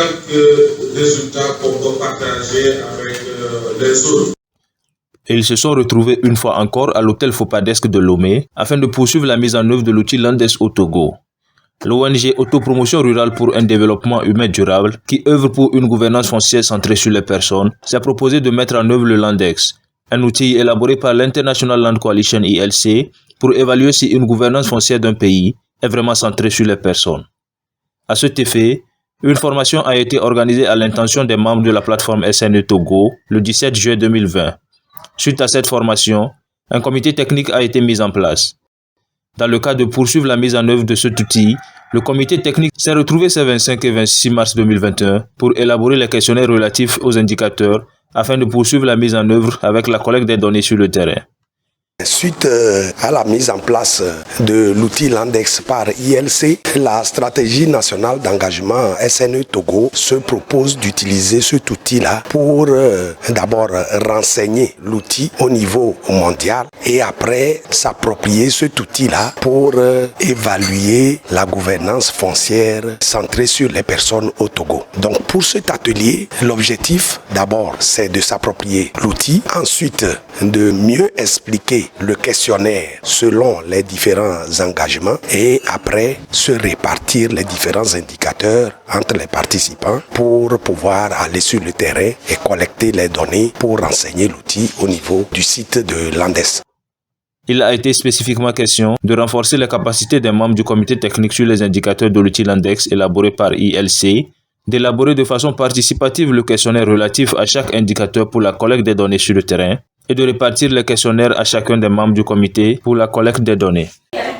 quelques résultats qu'on peut partager avec les autres. Ils se sont retrouvés une fois encore à l'hôtel Fopadesc de Lomé afin de poursuivre la mise en œuvre de l'outil Landes au Togo. L'ONG Autopromotion Rurale pour un développement humain durable, qui œuvre pour une gouvernance foncière centrée sur les personnes, s'est proposé de mettre en œuvre le Landex, un outil élaboré par l'International Land Coalition ILC pour évaluer si une gouvernance foncière d'un pays est vraiment centrée sur les personnes. À cet effet, une formation a été organisée à l'intention des membres de la plateforme SNE Togo le 17 juillet 2020. Suite à cette formation, un comité technique a été mis en place. Dans le cadre de poursuivre la mise en œuvre de cet outil, le comité technique s'est retrouvé ces 25 et 26 mars 2021 pour élaborer les questionnaires relatifs aux indicateurs afin de poursuivre la mise en œuvre avec la collecte des données sur le terrain. Suite à la mise en place de l'outil Landex par ILC, la stratégie nationale d'engagement SNE Togo se propose d'utiliser cet outil-là pour d'abord renseigner l'outil au niveau mondial et après s'approprier cet outil-là pour évaluer la gouvernance foncière centrée sur les personnes au Togo. Donc pour cet atelier, l'objectif d'abord c'est de s'approprier l'outil, ensuite de mieux expliquer le questionnaire selon les différents engagements et après se répartir les différents indicateurs entre les participants pour pouvoir aller sur le terrain et collecter les données pour renseigner l'outil au niveau du site de Landes. Il a été spécifiquement question de renforcer les capacités des membres du comité technique sur les indicateurs de l'outil Landex élaboré par ILC, d'élaborer de façon participative le questionnaire relatif à chaque indicateur pour la collecte des données sur le terrain, et de répartir les questionnaires à chacun des membres du comité pour la collecte des données.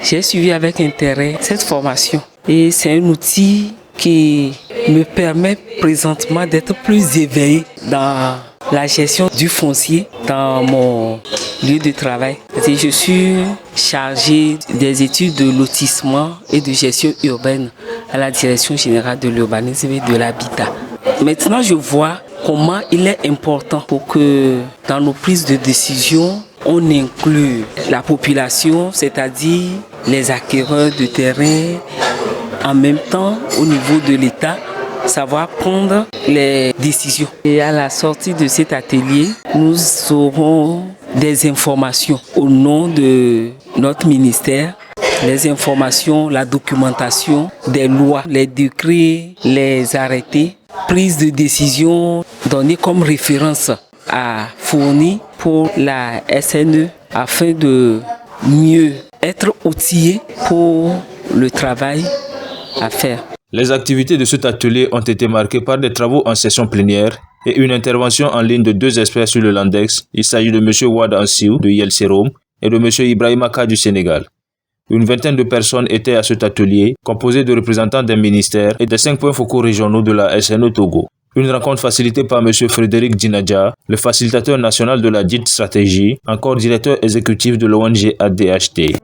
J'ai suivi avec intérêt cette formation et c'est un outil qui me permet présentement d'être plus éveillé dans la gestion du foncier dans mon lieu de travail. Et je suis chargé des études de lotissement et de gestion urbaine à la Direction générale de l'urbanisme et de l'habitat. Maintenant, je vois comment il est important pour que dans nos prises de décision, on inclue la population, c'est-à-dire les acquéreurs de terrain, en même temps au niveau de l'État, savoir prendre les décisions. Et à la sortie de cet atelier, nous aurons des informations au nom de notre ministère, les informations, la documentation des lois, les décrets, les arrêtés, prise de décision donnée comme référence à fournir pour la SNE afin de mieux être outillé pour le travail à faire. Les activités de cet atelier ont été marquées par des travaux en session plénière et une intervention en ligne de 2 experts sur le Landex. Il s'agit de M. Wad Ansiou de ILC Rome et de M. Ibrahima Ka du Sénégal. Une vingtaine de personnes étaient à cet atelier, composé de représentants des ministères et des 5 points focaux régionaux de la SNE Togo. Une rencontre facilitée par M. Frédéric Djinadja, le facilitateur national de la dite stratégie, encore directeur exécutif de l'ONG ADHT.